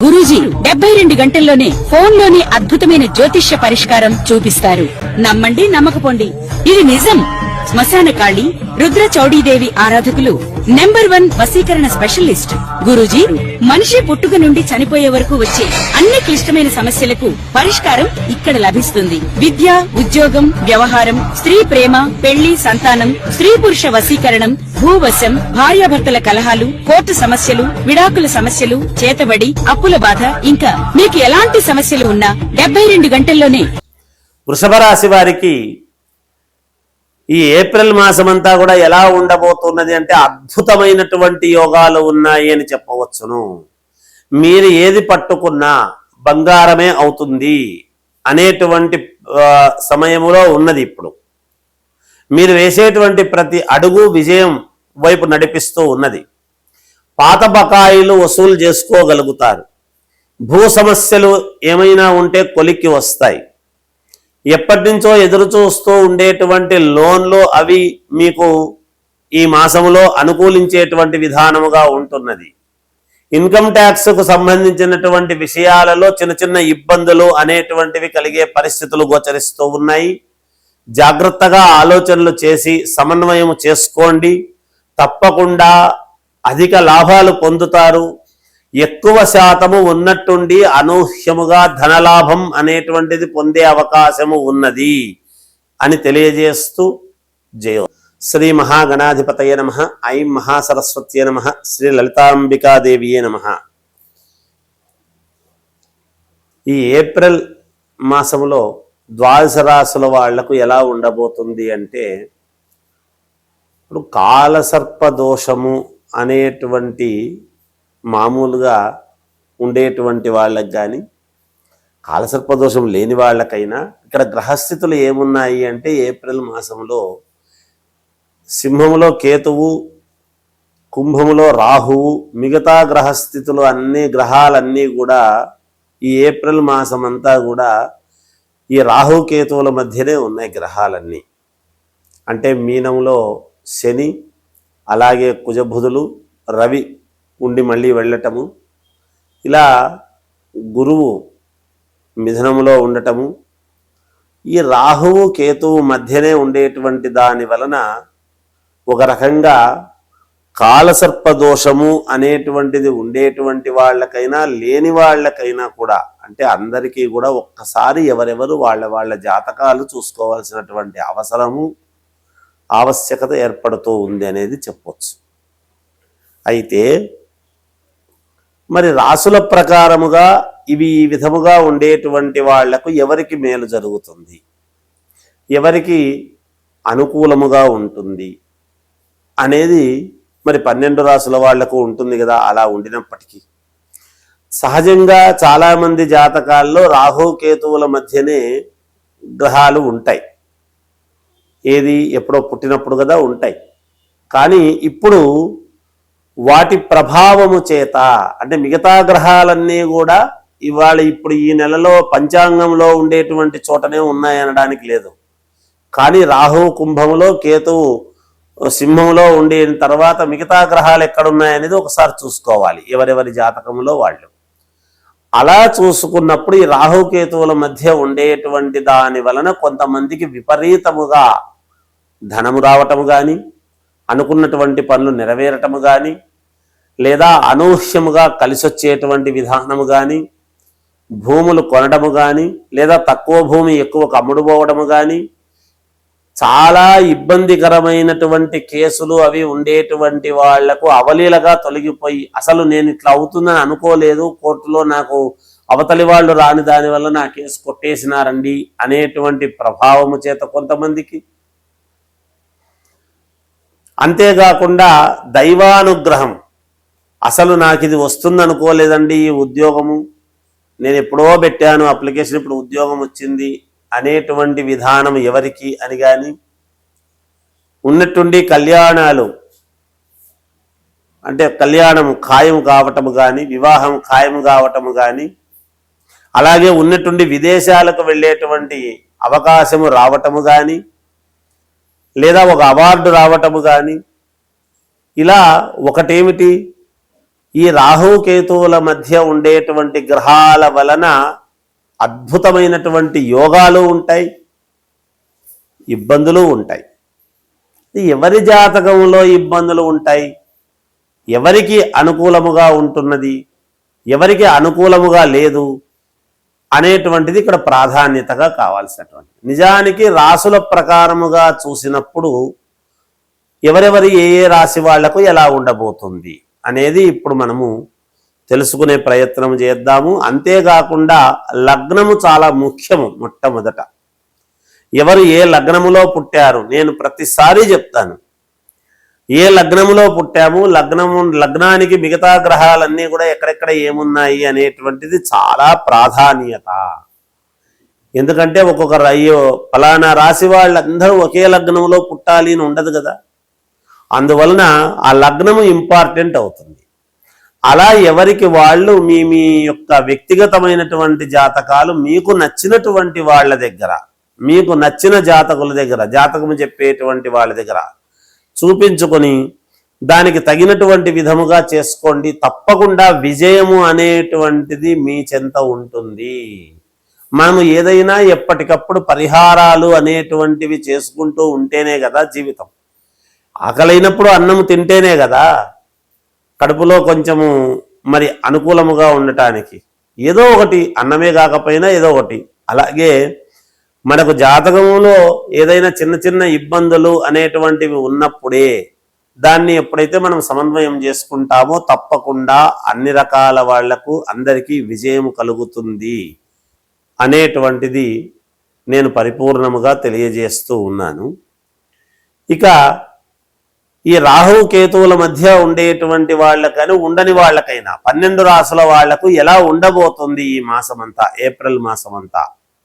గురూజీ 72 గంటల్లోనే ఫోన్లోని అద్భుతమైన జ్యోతిష్య పరిష్కారం చూపిస్తారు. నమ్మండి, నమ్మకపోండి, ఇది నిజం. శ్మశాన కాళి రుద్ర చౌడీదేవి ఆరాధకులు నంబర్ 1 వశీకరణ స్పెషలిస్ట్ గురూజీ. మనిషి పుట్టుక నుండి చనిపోయే వరకు వచ్చే అన్ని క్లిష్టమైన సమస్యలకు పరిష్కారం ఇక్కడ లభిస్తుంది. విద్య, ఉద్యోగం, వ్యవహారం, స్త్రీ ప్రేమ, పెళ్లి, సంతానం, స్త్రీ పురుష వశీకరణం, భూవశం, భార్యాభర్తల కలహాలు, కోర్టు సమస్యలు, విడాకుల సమస్యలు, చేతబడి, అప్పుల బాధ, ఇంకా మీకు ఎలాంటి సమస్యలు ఉన్నా 72 గంటల్లోనే. వృషభ రాశి వారికి ఈ ఏప్రిల్ మాసమంతా కూడా ఎలా ఉండబోతున్నది అంటే అద్భుతమైనటువంటి యోగాలు ఉన్నాయి అని చెప్పవచ్చును. మీరు ఏది పట్టుకున్నా బంగారమే అవుతుంది అనేటువంటి సమయంలో ఉన్నది. ఇప్పుడు మీరు వేసేటువంటి ప్రతి అడుగు విజయం వైపు నడిపిస్తూ ఉన్నది. పాత బకాయిలు వసూలు చేసుకోగలుగుతారు. భూ సమస్యలు ఏమైనా ఉంటే కొలిక్కి వస్తాయి. ఎప్పటి నుంచో ఎదురు చూస్తూ ఉండేటువంటి లోన్లు అవి మీకు ఈ మాసంలో అనుకూలించేటువంటి విధానముగా ఉంటున్నది. ఇన్కమ్ ట్యాక్స్కు సంబంధించినటువంటి విషయాలలో చిన్న చిన్న ఇబ్బందులు అనేటువంటివి కలిగే పరిస్థితులు గోచరిస్తూ ఉన్నాయి. జాగ్రత్తగా ఆలోచనలు చేసి సమన్వయం చేసుకోండి. తప్పకుండా అధిక లాభాలు పొందుతారు. ఎక్కువ శాతము ఉన్నట్టుండి అనూహ్యముగా ధనలాభం అనేటువంటిది పొందే అవకాశము ఉన్నది అని తెలియజేస్తూ జయ శ్రీ మహాగణాధిపతయ నమః. ఐం మహాసరస్వత్యే నమః. శ్రీ లలితాంబికాదేవియే నమః. ఈ ఏప్రిల్ మాసంలో ద్వాదశ రాశుల వాళ్లకు ఎలా ఉండబోతుంది అంటే, ఇప్పుడు కాలసర్ప దోషము అనేటువంటి మామూలుగా ఉండేటువంటి వాళ్ళకి కానీ, కాలసర్పదోషం లేని వాళ్ళకైనా ఇక్కడ గ్రహస్థితులు ఏమున్నాయి అంటే, ఏప్రిల్ మాసంలో సింహములో కేతువు, కుంభములో రాహువు, మిగతా గ్రహస్థితులు అన్ని గ్రహాలన్నీ కూడా ఈ ఏప్రిల్ మాసం అంతా కూడా ఈ రాహు కేతువుల మధ్యనే ఉన్నాయి గ్రహాలన్నీ. అంటే మీనంలో శని, అలాగే కుజబుధులు, రవి ఉండి మళ్ళీ వెళ్ళటము, ఇలా గురువు మిథునములో ఉండటము, ఈ రాహువు కేతువు మధ్యనే ఉండేటువంటి దాని వలన ఒక రకంగా కాలసర్పదోషము అనేటువంటిది ఉండేటువంటి వాళ్ళకైనా లేని వాళ్ళకైనా కూడా, అంటే అందరికీ కూడా ఒక్కసారి ఎవరెవరు వాళ్ళ జాతకాలు చూసుకోవాల్సినటువంటి అవసరము, ఆవశ్యకత ఏర్పడుతూ ఉంది అనేది చెప్పవచ్చు. అయితే మరి రాసుల ప్రకారముగా ఇవి ఈ విధముగా ఉండేటువంటి వాళ్లకు ఎవరికి మేలు జరుగుతుంది, ఎవరికి అనుకూలముగా ఉంటుంది అనేది మరి 12 రాసుల వాళ్లకు ఉంటుంది కదా. అలా ఉండినప్పటికీ సహజంగా చాలామంది జాతకాల్లో రాహు కేతువుల మధ్యనే గ్రహాలు ఉంటాయి. ఏది ఎప్పుడో పుట్టినప్పుడు కదా ఉంటాయి. కానీ ఇప్పుడు వాటి ప్రభావము చేత, అంటే మిగతా గ్రహాలన్నీ కూడా ఇవాళ ఇప్పుడు ఈ నెలలో పంచాంగంలో ఉండేటువంటి చోటనే ఉన్నాయనడానికి లేదు. కానీ రాహు కుంభంలో, కేతువు సింహంలో ఉండిన తర్వాత మిగతా గ్రహాలు ఎక్కడున్నాయనేది ఒకసారి చూసుకోవాలి ఎవరెవరి జాతకంలో వాళ్ళు. అలా చూసుకున్నప్పుడు ఈ రాహుకేతువుల మధ్య ఉండేటువంటి దాని వలన కొంతమందికి విపరీతముగా ధనము రావటము కానీ, అనుకున్నటువంటి పనులు నెరవేరటము కానీ, లేదా అనూహ్యముగా కలిసొచ్చేటువంటి విధానము కానీ, భూములు కొనడము కానీ, లేదా తక్కువ భూమి ఎక్కువ అమ్ముడుపోవడము కానీ, చాలా ఇబ్బందికరమైనటువంటి కేసులు అవి ఉండేటువంటి వాళ్లకు అవలీలగా తొలగిపోయి, అసలు నేను ఇట్లా అవుతుందని అనుకోలేదు, కోర్టులో నాకు అవతలి వాళ్ళు రాని దాని వల్ల నా కేసు కొట్టేసినారండి అనేటువంటి ప్రభావము చేత కొంతమందికి, అంతేకాకుండా దైవానుగ్రహం, అసలు నాకు ఇది వస్తుంది అనుకోలేదండి ఈ ఉద్యోగము, నేను ఎప్పుడో పెట్టాను అప్లికేషన్, ఇప్పుడు ఉద్యోగం వచ్చింది అనేటువంటి విధానం ఎవరికి అని కానీ, ఉన్నట్టుండి కళ్యాణాలు, అంటే కళ్యాణం ఖాయం కావటము కానీ, వివాహం ఖాయం కావటము కానీ, అలాగే ఉన్నట్టుండి విదేశాలకు వెళ్ళేటువంటి అవకాశము రావటము కానీ, లేదా ఒక అవార్డు రావటము కానీ, ఇలా ఒకటేమిటి ఈ రాహుకేతువుల మధ్య ఉండేటువంటి గ్రహాల వలన అద్భుతమైనటువంటి యోగాలు ఉంటాయి, ఇబ్బందులు ఉంటాయి. ఎవరి జాతకంలో ఇబ్బందులు ఉంటాయి, ఎవరికి అనుకూలముగా ఉంటున్నది, ఎవరికి అనుకూలముగా లేదు అనేటువంటిది ఇక్కడ ప్రాధాన్యతగా కావాల్సినటువంటి. నిజానికి రాసుల ప్రకారముగా చూసినప్పుడు ఎవరెవరి ఏ ఏ రాశి వాళ్లకు ఎలా ఉండబోతుంది అనేది ఇప్పుడు మనము తెలుసుకునే ప్రయత్నం చేద్దాము. అంతేకాకుండా లగ్నము చాలా ముఖ్యము. మొట్టమొదట ఎవరు ఏ లగ్నములో పుట్టారు, నేను ప్రతిసారి చెప్తాను, ఏ లగ్నములో పుట్టాము, లగ్నానికి మిగతా గ్రహాలన్నీ కూడా ఎక్కడెక్కడ ఏమున్నాయి అనేటువంటిది చాలా ప్రాధాన్యత. ఎందుకంటే ఒక్కొక్క అయ్యో ఫలానా రాశి వాళ్ళందరూ ఒకే లగ్నంలో పుట్టాలి అని ఉండదు కదా. అందువలన ఆ లగ్నము ఇంపార్టెంట్ అవుతుంది. అలా ఎవరికి వాళ్ళు మీ మీ యొక్క వ్యక్తిగతమైనటువంటి జాతకాలు మీకు నచ్చినటువంటి వాళ్ళ దగ్గర, మీకు నచ్చిన జాతకుల దగ్గర, జాతకము చెప్పేటువంటి వాళ్ళ దగ్గర చూపించుకొని దానికి తగినటువంటి విధముగా చేసుకోండి. తప్పకుండా విజయము అనేటువంటిది మీ చెంత ఉంటుంది. మనము ఏదైనా ఎప్పటికప్పుడు పరిహారాలు అనేటువంటివి చేసుకుంటూ ఉంటేనే కదా జీవితం. ఆకలైనప్పుడు అన్నము తింటేనే కదా కడుపులో కొంచెము మరి అనుకూలముగా ఉండటానికి. ఏదో ఒకటి, అన్నమే కాకపోయినా ఏదో ఒకటి. అలాగే మనకు జాతకములో ఏదైనా చిన్న చిన్న ఇబ్బందులు అనేటువంటివి ఉన్నప్పుడే దాన్ని ఎప్పుడైతే మనం సమన్వయం చేసుకుంటామో తప్పకుండా అన్ని రకాల వాళ్లకు అందరికీ విజయం కలుగుతుంది అనేటువంటిది నేను పరిపూర్ణముగా తెలియజేస్తూ ఉన్నాను. ఇక ఈ రాహు కేతువుల మధ్య ఉండేటువంటి వాళ్ళకని ఉండని వాళ్ళకైనా 12 రాసుల వాళ్లకు ఎలా ఉండబోతుంది ఈ మాసమంతా, ఏప్రిల్ మాసమంతా